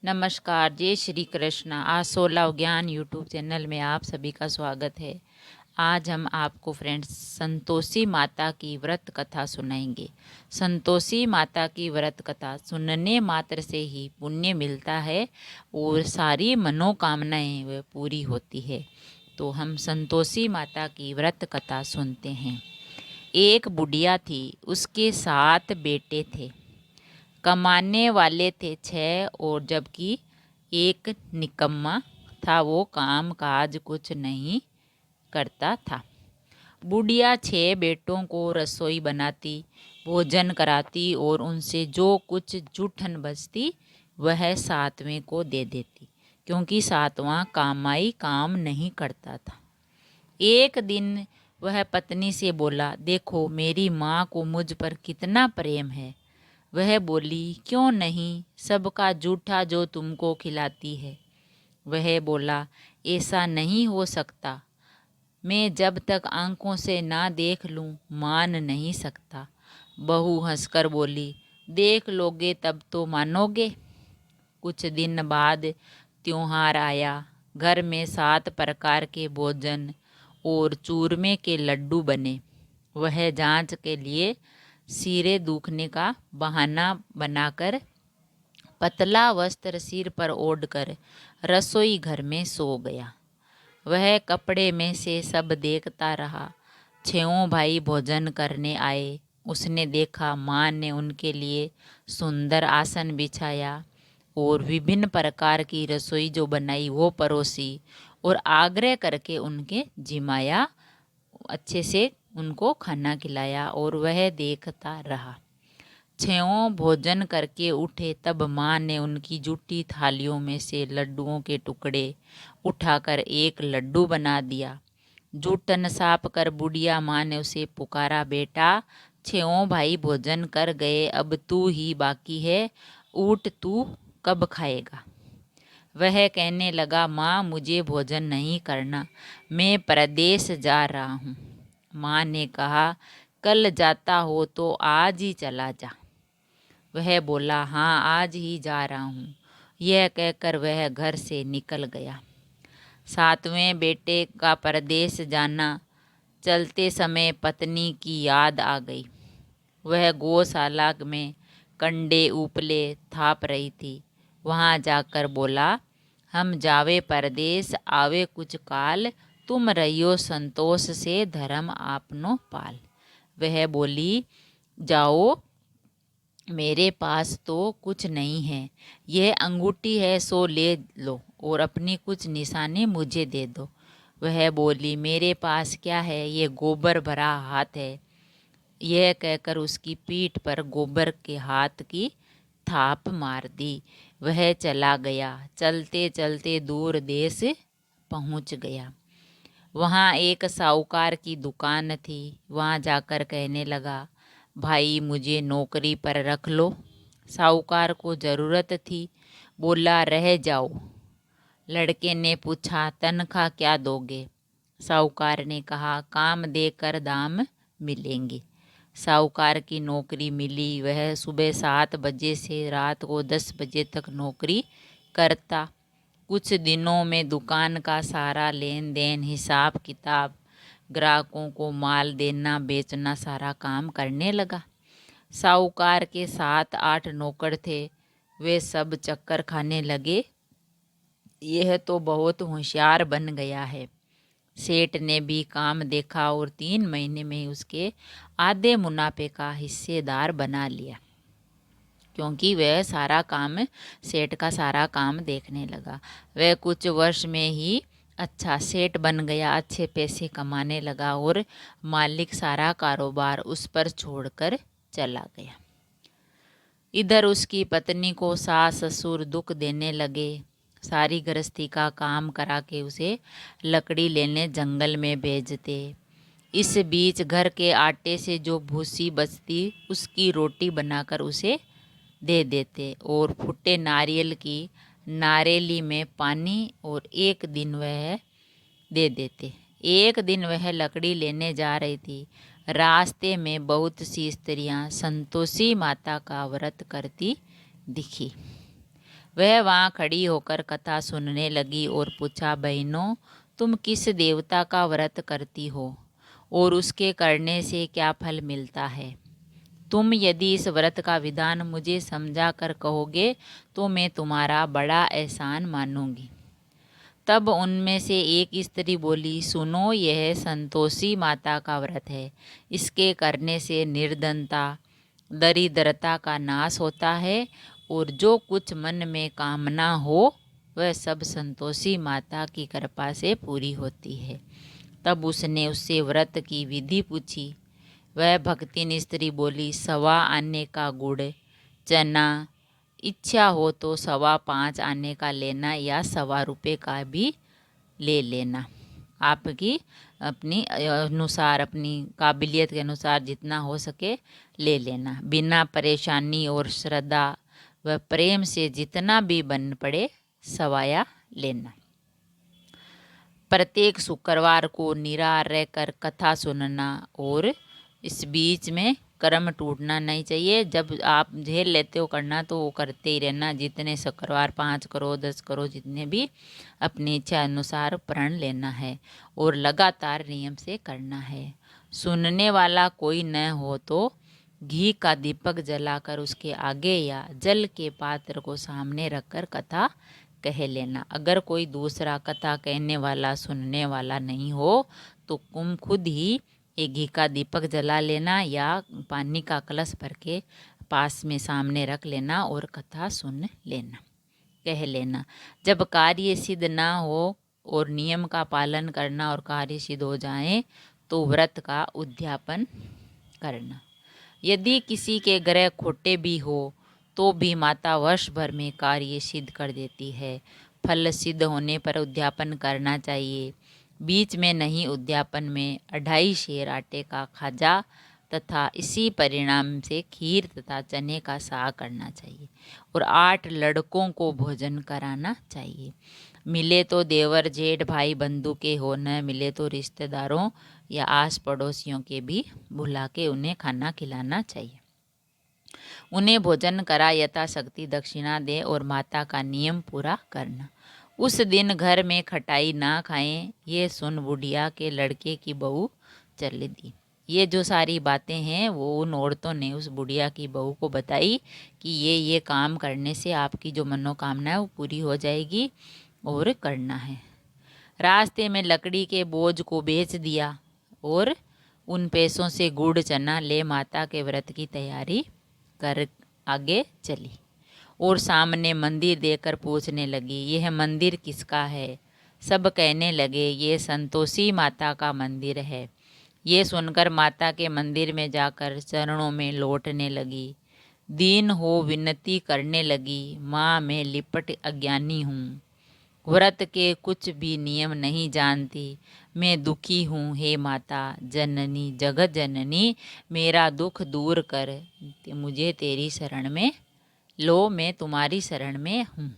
नमस्कार, जय श्री कृष्ण। आज 16 ज्ञान यूट्यूब चैनल में आप सभी का स्वागत है। आज हम आपको फ्रेंड्स संतोषी माता की व्रत कथा सुनाएंगे। संतोषी माता की व्रत कथा सुनने मात्र से ही पुण्य मिलता है और सारी मनोकामनाएं वह पूरी होती है। तो हम संतोषी माता की व्रत कथा सुनते हैं। एक बुढ़िया थी, उसके 7 बेटे थे। कमाने वाले थे 6 और जबकि एक निकम्मा था, वो काम काज कुछ नहीं करता था। बुढ़िया 6 बेटों को रसोई बनाती, भोजन कराती और उनसे जो कुछ जूठन बचती वह 7वें को दे देती, क्योंकि 7वां कामाई काम नहीं करता था। एक दिन वह पत्नी से बोला, देखो मेरी माँ को मुझ पर कितना प्रेम है। वह बोली, क्यों नहीं, सबका जूठा जो तुमको खिलाती है। वह बोला, ऐसा नहीं हो सकता, मैं जब तक आंखों से ना देख लूं मान नहीं सकता। बहू हंसकर बोली, देख लोगे तब तो मानोगे। कुछ दिन बाद त्योहार आया। घर में 7 प्रकार के भोजन और चूरमे के लड्डू बने। वह जांच के लिए सिरे दुखने का बहाना बनाकर पतला वस्त्र सिर पर ओढ़कर रसोई घर में सो गया। वह कपड़े में से सब देखता रहा। 6 भाई भोजन करने आए। उसने देखा माँ ने उनके लिए सुंदर आसन बिछाया और विभिन्न प्रकार की रसोई जो बनाई वो परोसी और आग्रह करके उनके जिमाया, अच्छे से उनको खाना खिलाया और वह देखता रहा। 6 भोजन करके उठे तब माँ ने उनकी जूठी थालियों में से लड्डुओं के टुकड़े उठाकर एक लड्डू बना दिया। जूठन साफ कर बुढ़िया माँ ने उसे पुकारा, बेटा 6 भाई भोजन कर गए, अब तू ही बाकी है, उठ तू कब खाएगा। वह कहने लगा, माँ मुझे भोजन नहीं करना, मैं परदेश जा रहा हूँ। माँ ने कहा, कल जाता हो तो आज ही चला जा। वह बोला, हाँ आज ही जा रहा हूँ। यह कहकर वह घर से निकल गया। 7वें बेटे का परदेश जाना, चलते समय पत्नी की याद आ गई। वह गौशाला में कंडे उपले थाप रही थी। वहाँ जाकर बोला, हम जावे परदेश, आवे कुछ काल, तुम रहियो संतोष से धर्म आपनो पाल। वह बोली, जाओ, मेरे पास तो कुछ नहीं है, यह अंगूठी है सो ले लो और अपनी कुछ निशानी मुझे दे दो। वह बोली, मेरे पास क्या है, ये गोबर भरा हाथ है। यह कहकर उसकी पीठ पर गोबर के हाथ की थाप मार दी। वह चला गया। चलते चलते दूर देश पहुंच गया। वहाँ एक साहूकार की दुकान थी। वहाँ जाकर कहने लगा, भाई मुझे नौकरी पर रख लो। साहूकार को ज़रूरत थी, बोला, रह जाओ। लड़के ने पूछा, तनख्वाह क्या दोगे। साहूकार ने कहा, काम देकर दाम मिलेंगे। साहूकार की नौकरी मिली। वह सुबह 7 बजे से रात को 10 बजे तक नौकरी करता। कुछ दिनों में दुकान का सारा लेन देन, हिसाब किताब, ग्राहकों को माल देना बेचना सारा काम करने लगा। साहूकार के 7-8 नौकर थे। वे सब चक्कर खाने लगे, यह तो बहुत होशियार बन गया है। सेठ ने भी काम देखा और 3 महीने में ही उसके आधे मुनाफे का हिस्सेदार बना लिया, क्योंकि वह सारा काम, सेठ का सारा काम देखने लगा। वह कुछ वर्ष में ही अच्छा सेठ बन गया, अच्छे पैसे कमाने लगा और मालिक सारा कारोबार उस पर छोड़कर चला गया। इधर उसकी पत्नी को सास ससुर दुख देने लगे। सारी गृहस्थी का काम करा के उसे लकड़ी लेने जंगल में भेजते। इस बीच घर के आटे से जो भूसी बचती उसकी रोटी बनाकर उसे दे देते और फुटे नारियल की नारेली में पानी और एक दिन वह दे देते। एक दिन वह लकड़ी लेने जा रही थी। रास्ते में बहुत सी स्त्रियां संतोषी माता का व्रत करती दिखी। वह वहाँ खड़ी होकर कथा सुनने लगी और पूछा, बहनों, तुम किस देवता का व्रत करती हो और उसके करने से क्या फल मिलता है? तुम यदि इस व्रत का विधान मुझे समझा कर कहोगे तो मैं तुम्हारा बड़ा एहसान मानूंगी। तब उनमें से एक स्त्री बोली, सुनो, यह संतोषी माता का व्रत है। इसके करने से निर्धनता, दरिद्रता का नाश होता है और जो कुछ मन में कामना हो वह सब संतोषी माता की कृपा से पूरी होती है। तब उसने उससे व्रत की विधि पूछी। वह भक्तिन स्त्री बोली, 1.25 आने का गुड़, चना, इच्छा हो तो 5.25 आने का लेना या 1.25 का भी ले लेना। आपकी अपनी अनुसार, अपनी काबिलियत के अनुसार जितना हो सके ले लेना। बिना परेशानी और श्रद्धा व प्रेम से जितना भी बन पड़े सवाया लेना। प्रत्येक शुक्रवार को निराहार रहकर कथा सुनना और इस बीच में कर्म टूटना नहीं चाहिए। जब आप झेल लेते हो करना तो वो करते ही रहना। जितने शुक्रवार 5 करो 10 करो, जितने भी अपनी इच्छा अनुसार प्रण लेना है और लगातार नियम से करना है। सुनने वाला कोई न हो तो घी का दीपक जलाकर उसके आगे या जल के पात्र को सामने रखकर कथा कह लेना। अगर कोई दूसरा कथा कहने वाला सुनने वाला नहीं हो तो तुम खुद ही एक घी का दीपक जला लेना या पानी का कलश भर के पास में सामने रख लेना और कथा सुन लेना, कह लेना। जब कार्य सिद्ध ना हो और नियम का पालन करना और कार्य सिद्ध हो जाए तो व्रत का उद्यापन करना। यदि किसी के ग्रह खोटे भी हो तो भी माता वर्ष भर में कार्य सिद्ध कर देती है। फल सिद्ध होने पर उद्यापन करना चाहिए। बीच में नहीं, उद्यापन में 2.5 शेर आटे का खाजा तथा इसी परिणाम से खीर तथा चने का साग करना चाहिए और 8 लड़कों को भोजन कराना चाहिए। मिले तो देवर जेठ भाई बंधु के हो, न मिले तो रिश्तेदारों या आस पड़ोसियों के भी बुला के उन्हें खाना खिलाना चाहिए। उन्हें भोजन करा यथाशक्ति दक्षिणा दे और माता का नियम पूरा करना। उस दिन घर में खटाई ना खाएं। ये सुन बुढ़िया के लड़के की बहू चल दी। ये जो सारी बातें हैं वो उन औरतों ने उस बुढ़िया की बहू को बताई कि ये काम करने से आपकी जो मनोकामना है वो पूरी हो जाएगी और करना है। रास्ते में लकड़ी के बोझ को बेच दिया और उन पैसों से गुड़ चना ले माता के व्रत की तैयारी कर आगे चली और सामने मंदिर देखकर पूछने लगी, यह मंदिर किसका है? सब कहने लगे, ये संतोषी माता का मंदिर है। ये सुनकर माता के मंदिर में जाकर चरणों में लौटने लगी। दीन हो विनती करने लगी, माँ मैं लिपट अज्ञानी हूँ, व्रत के कुछ भी नियम नहीं जानती, मैं दुखी हूँ। हे माता जननी जगत जननी, मेरा दुख दूर कर, मुझे तेरी शरण में लो, मैं तुम्हारी शरण में हूँ।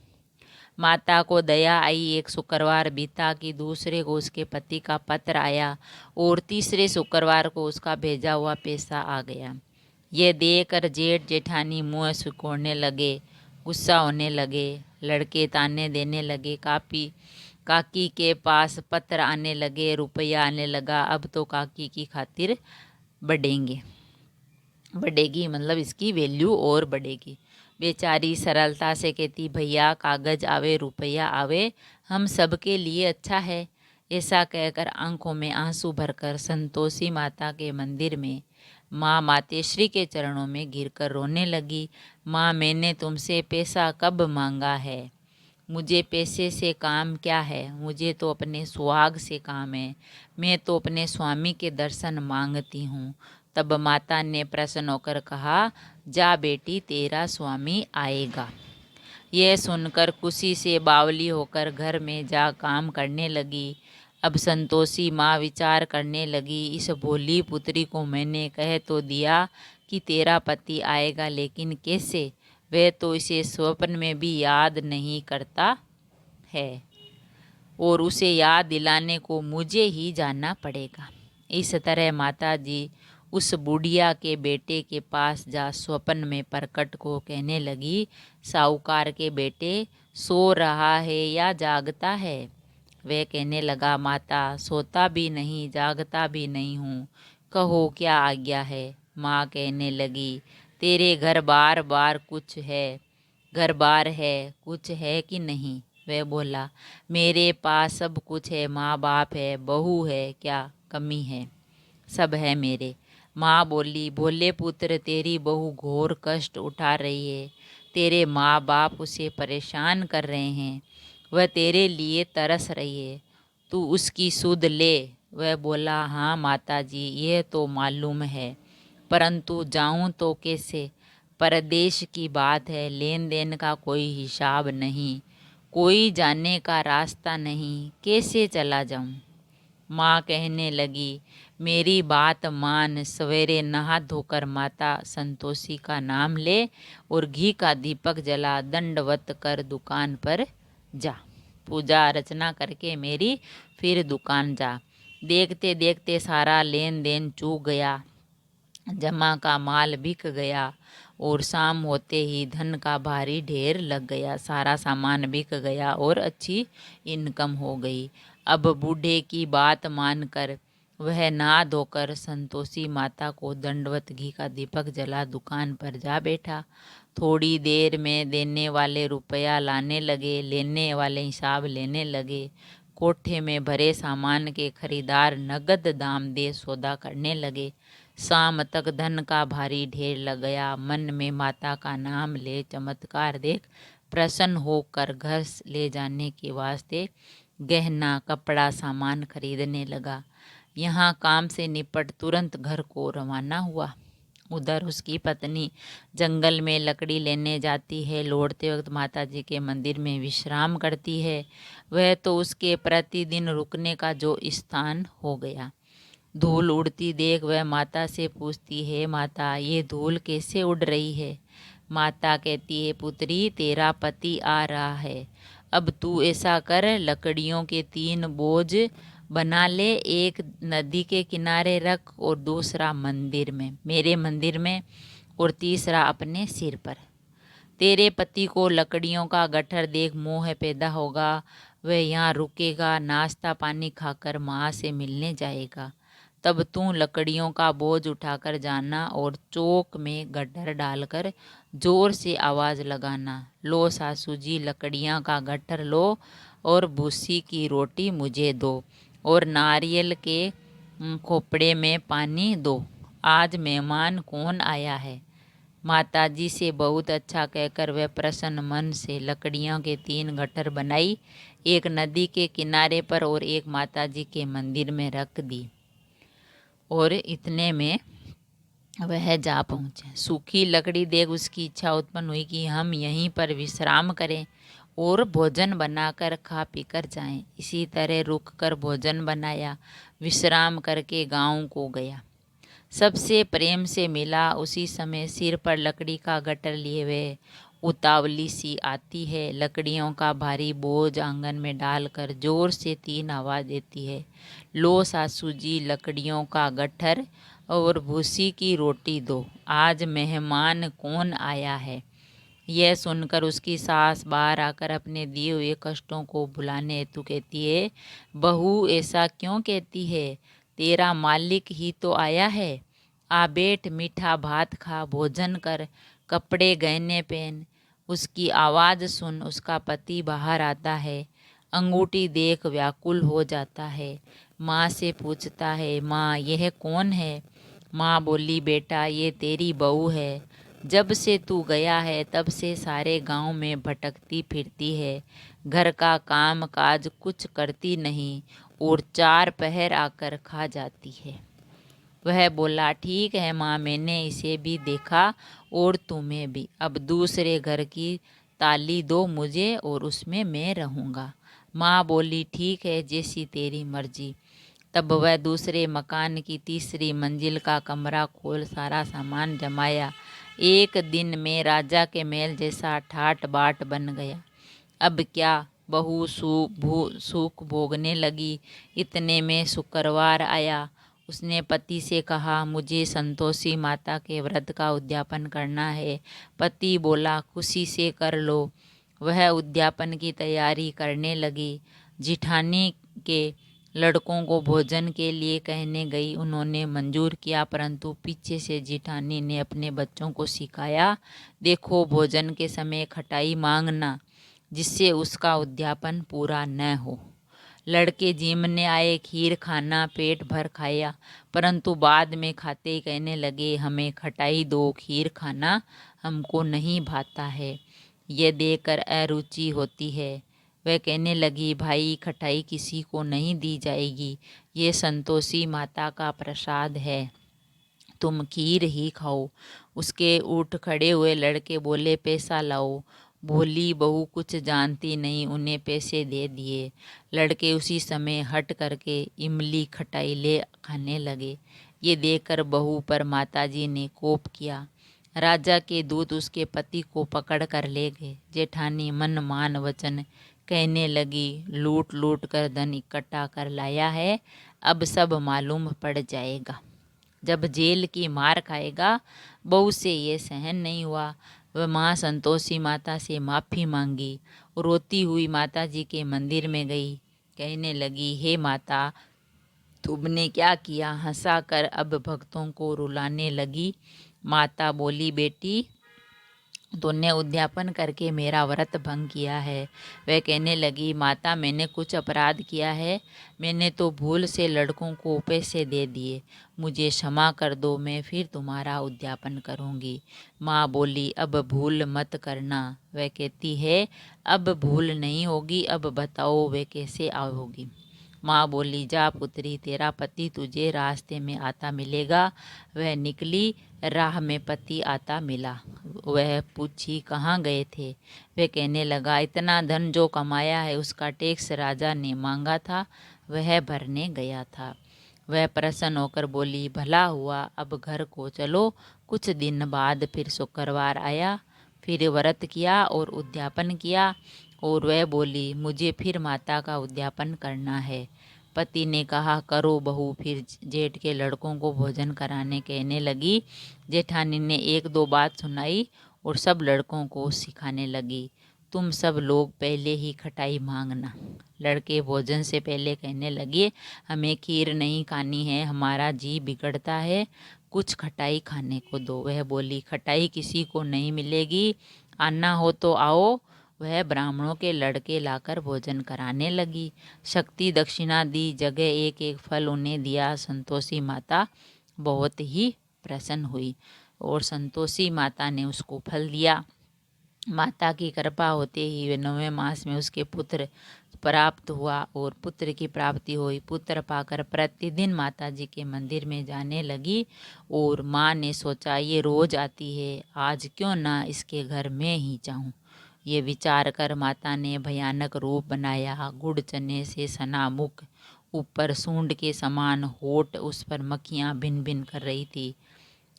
माता को दया आई। एक शुक्रवार बीता कि दूसरे को उसके पति का पत्र आया और तीसरे शुक्रवार को उसका भेजा हुआ पैसा आ गया। ये देखकर जेठ जेठानी मुँह सिकोड़ने लगे, गुस्सा होने लगे। लड़के ताने देने लगे। काकी के पास पत्र आने लगे, रुपया आने लगा। अब तो काकी की खातिर बढ़ेगी, मतलब इसकी वैल्यू और बढ़ेगी। बेचारी सरलता से कहती, भैया कागज आवे रुपया आवे, हम सबके लिए अच्छा है। ऐसा कहकर आंखों में आंसू भरकर संतोषी माता के मंदिर में माँ मातेश्वरी के चरणों में गिरकर रोने लगी। माँ मैंने तुमसे पैसा कब मांगा है? मुझे पैसे से काम क्या है? मुझे तो अपने सुहाग से काम है। मैं तो अपने स्वामी के दर्शन मांगती हूँ। तब माता ने प्रसन्न होकर कहा, जा बेटी तेरा स्वामी आएगा। यह सुनकर खुशी से बावली होकर घर में जा काम करने लगी। अब संतोषी माँ विचार करने लगी, इस भोली पुत्री को मैंने कह तो दिया कि तेरा पति आएगा, लेकिन कैसे? वह तो इसे स्वप्न में भी याद नहीं करता है और उसे याद दिलाने को मुझे ही जाना पड़ेगा। इस तरह माता जी उस बुढ़िया के बेटे के पास जा स्वप्न में प्रकट को कहने लगी, साहूकार के बेटे सो रहा है या जागता है? वह कहने लगा, माता सोता भी नहीं जागता भी नहीं हूँ, कहो क्या आज्ञा है। माँ कहने लगी, तेरे घर बार बार कुछ है, घर बार है कुछ है कि नहीं? वह बोला, मेरे पास सब कुछ है, माँ बाप है, बहू है, क्या कमी है? सब है मेरे। माँ बोली, भोले पुत्र तेरी बहू घोर कष्ट उठा रही है, तेरे माँ बाप उसे परेशान कर रहे हैं, वह तेरे लिए तरस रही है, तू उसकी सुध ले। वह बोला, हाँ माता जी यह तो मालूम है, परंतु जाऊं तो कैसे? परदेश की बात है, लेन देन का कोई हिसाब नहीं, कोई जाने का रास्ता नहीं, कैसे चला जाऊं? माँ कहने लगी, मेरी बात मान, सवेरे नहा धोकर माता संतोषी का नाम ले और घी का दीपक जला दंडवत कर दुकान पर जा, पूजा अर्चना करके मेरी फिर दुकान जा। देखते देखते सारा लेन देन चूक गया, जमा का माल बिक गया और शाम होते ही धन का भारी ढेर लग गया, सारा सामान बिक गया और अच्छी इनकम हो गई। अब बूढ़े की बात मानकर वह नहा धोकर संतोषी माता को दंडवत घी का दीपक जला दुकान पर जा बैठा। थोड़ी देर में देने वाले रुपया लाने लगे, लेने वाले हिसाब लेने लगे। कोठे में भरे सामान के खरीदार नगद दाम दे सौदा करने लगे। शाम तक धन का भारी ढेर लग गया। मन में माता का नाम ले चमत्कार देख प्रसन्न होकर घर ले जाने के वास्ते गहना कपड़ा सामान खरीदने लगा। यहाँ काम से निपट तुरंत घर को रवाना हुआ। उधर उसकी पत्नी जंगल में लकड़ी लेने जाती है, लौटते वक्त माता जी के मंदिर में विश्राम करती है। वह तो उसके प्रतिदिन रुकने का जो स्थान हो गया। धूल उड़ती देख वह माता से पूछती है, माता ये धूल कैसे उड़ रही है? माता कहती है, पुत्री तेरा पति आ रहा है, अब तू ऐसा कर लकड़ियों के 3 बोझ बना ले, एक नदी के किनारे रख और दूसरा मंदिर में, मेरे मंदिर में, और तीसरा अपने सिर पर। तेरे पति को लकड़ियों का गट्ठर देख मोह पैदा होगा, वह यहाँ रुकेगा, नाश्ता पानी खाकर माँ से मिलने जाएगा। तब तू लकड़ियों का बोझ उठाकर जाना और चौक में गट्ठर डालकर जोर से आवाज़ लगाना, लो सासू जी लकड़ियाँ का गट्ठर लो और भूसी की रोटी मुझे दो और नारियल के खोपड़े में पानी दो, आज मेहमान कौन आया है। माताजी से बहुत अच्छा कहकर वह प्रसन्न मन से लकड़ियों के 3 गट्ठर बनाई, एक नदी के किनारे पर और एक माताजी के मंदिर में रख दी। और इतने में वह जा पहुँचे। सूखी लकड़ी देख उसकी इच्छा उत्पन्न हुई कि हम यहीं पर विश्राम करें और भोजन बनाकर खा पीकर जाएं। इसी तरह रुक कर भोजन बनाया, विश्राम करके गांव को गया। सबसे प्रेम से मिला। उसी समय सिर पर लकड़ी का गट्ठर लिए हुए उतावली सी आती है, लकड़ियों का भारी बोझ आंगन में डालकर जोर से 3 आवाज़ देती है, लो सासू जी लकड़ियों का गट्ठर और भूसी की रोटी दो, आज मेहमान कौन आया है। यह सुनकर उसकी सास बाहर आकर अपने दिए हुए कष्टों को भुलाने हेतु कहती है, बहू ऐसा क्यों कहती है, तेरा मालिक ही तो आया है, आ बैठ मीठा भात खा, भोजन कर, कपड़े गहने पहन। उसकी आवाज़ सुन उसका पति बाहर आता है, अंगूठी देख व्याकुल हो जाता है। माँ से पूछता है, माँ यह कौन है? माँ बोली, बेटा ये तेरी बहू है, जब से तू गया है तब से सारे गांव में भटकती फिरती है, घर का काम काज कुछ करती नहीं और 4 पहर आकर खा जाती है। वह बोला, ठीक है माँ, मैंने इसे भी देखा और तुम्हें भी, अब दूसरे घर की ताली दो मुझे और उसमें मैं रहूँगा। माँ बोली, ठीक है जैसी तेरी मर्जी। तब वह दूसरे मकान की तीसरी मंजिल का कमरा खोल सारा सामान जमाया। एक दिन में राजा के महल जैसा ठाट बाट बन गया। अब क्या, बहू सुख भोगने लगी। इतने में शुक्रवार आया। उसने पति से कहा, मुझे संतोषी माता के व्रत का उद्यापन करना है। पति बोला, खुशी से कर लो। वह उद्यापन की तैयारी करने लगी। जिठानी के लड़कों को भोजन के लिए कहने गई। उन्होंने मंजूर किया, परंतु पीछे से जिठानी ने अपने बच्चों को सिखाया, देखो भोजन के समय खटाई मांगना, जिससे उसका उद्यापन पूरा न हो। लड़के जिमने आए, खीर खाना पेट भर खाया, परंतु बाद में खाते ही कहने लगे, हमें खटाई दो, खीर खाना हमको नहीं भाता है, ये देखकर अरुचि होती है। वह कहने लगी, भाई खटाई किसी को नहीं दी जाएगी, ये संतोषी माता का प्रसाद है, तुम खीर ही खाओ। उसके उठ खड़े हुए लड़के बोले, पैसा लाओ। भोली बहू कुछ जानती नहीं, उन्हें पैसे दे दिए। लड़के उसी समय हट करके इमली खटाई ले खाने लगे। ये देखकर बहू पर माताजी ने कोप किया। राजा के दूत उसके पति को पकड़ कर ले गए। जेठानी मन मान वचन कहने लगी, लूट लूट कर धन इकट्ठा कर लाया है, अब सब मालूम पड़ जाएगा। जब जेल की मार खाएगा। बहू से ये सहन नहीं हुआ। वह माँ संतोषी माता से माफ़ी मांगी। रोती हुई माता जी के मंदिर में गई। कहने लगी, हे माता, तुमने क्या किया? हंसा कर अब भक्तों को रुलाने लगी। माता बोली, बेटी, तूने उद्यापन करके मेरा व्रत भंग किया है। वह कहने लगी, माता, मैंने कुछ अपराध किया है? मैंने तो भूल से लड़कों को पैसे दे दिए, मुझे क्षमा कर दो, मैं फिर तुम्हारा उद्यापन करूंगी। माँ बोली, अब भूल मत करना। वह कहती है, अब भूल नहीं होगी, अब बताओ वे कैसे आओगी? माँ बोली, जा पुत्री, तेरा पति तुझे रास्ते में आता मिलेगा। वह निकली, राह में पति आता मिला। वह पूछी, कहाँ गए थे? वह कहने लगा, इतना धन जो कमाया है उसका टैक्स राजा ने मांगा था, वह भरने गया था। वह प्रसन्न होकर बोली, भला हुआ, अब घर को चलो। कुछ दिन बाद फिर शुक्रवार आया, फिर व्रत किया और उद्यापन किया, और वह बोली, मुझे फिर माता का उद्यापन करना है। पति ने कहा, करो बहू। फिर जेठ के लड़कों को भोजन कराने कहने लगी। जेठानी ने एक दो बात सुनाई और सब लड़कों को सिखाने लगी, तुम सब लोग पहले ही खटाई मांगना। लड़के भोजन से पहले कहने लगे, हमें खीर नहीं खानी है, हमारा जी बिगड़ता है, कुछ खटाई खाने को दो। वह बोली, खटाई किसी को नहीं मिलेगी, आना हो तो आओ। वह ब्राह्मणों के लड़के लाकर भोजन कराने लगी। शक्ति दक्षिणा दी, जगह एक एक फल उन्हें दिया। संतोषी माता बहुत ही प्रसन्न हुई और संतोषी माता ने उसको फल दिया। माता की कृपा होते ही वे 9वें मास में उसके पुत्र प्राप्त हुआ और पुत्र की प्राप्ति हुई। पुत्र पाकर प्रतिदिन माता जी के मंदिर में जाने लगी और माँ ने सोचा, ये रोज आती है, आज क्यों ना इसके घर में ही जाऊं। ये विचार कर माता ने भयानक रूप बनाया। गुड़ चने से सना मुख, ऊपर सूंड के समान होठ, उस पर मक्खियाँ भिन भिन कर रही थी।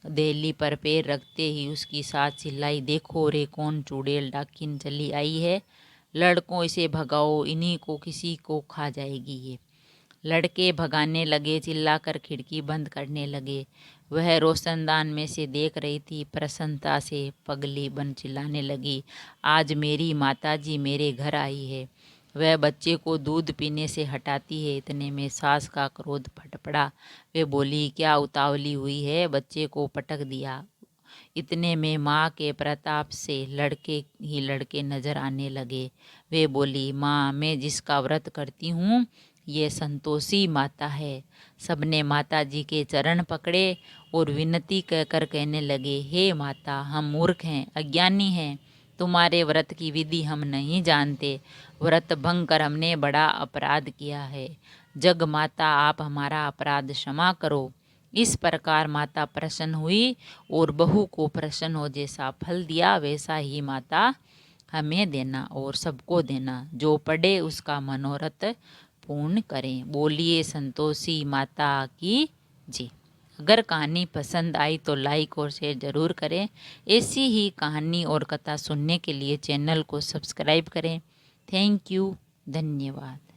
देहली पर पैर रखते ही उसकी सास चिल्लाई, देखो रे, कौन चुड़ैल डाकिन चली आई है, लड़कों इसे भगाओ, इन्हीं को किसी को खा जाएगी ये। लड़के भगाने लगे, चिल्लाकर खिड़की बंद करने लगे। वह रोशनदान में से देख रही थी। प्रसन्नता से पगली बन चिल्लाने लगी, आज मेरी माताजी मेरे घर आई है। वह बच्चे को दूध पीने से हटाती है। इतने में सास का क्रोध फट पड़ा। वे बोली, क्या उतावली हुई है, बच्चे को पटक दिया। इतने में माँ के प्रताप से लड़के ही लड़के नजर आने लगे। वे बोली, माँ, मैं जिसका व्रत करती हूँ ये संतोषी माता है। सबने माता जी के चरण पकड़े और विनती कहकर कहने लगे, हे माता, हम मूर्ख हैं, अज्ञानी हैं, तुम्हारे व्रत की विधि हम नहीं जानते, व्रत भंग कर हमने बड़ा अपराध किया है, जग माता आप हमारा अपराध क्षमा करो। इस प्रकार माता प्रसन्न हुई और बहू को प्रसन्न हो जैसा फल दिया वैसा ही माता हमें देना और सबको देना, जो पढ़े उसका मनोरथ पूर्ण करें। बोलिए संतोषी माता की जय। अगर कहानी पसंद आई तो लाइक और शेयर ज़रूर करें। ऐसी ही कहानी और कथा सुनने के लिए चैनल को सब्सक्राइब करें। थैंक यू, धन्यवाद।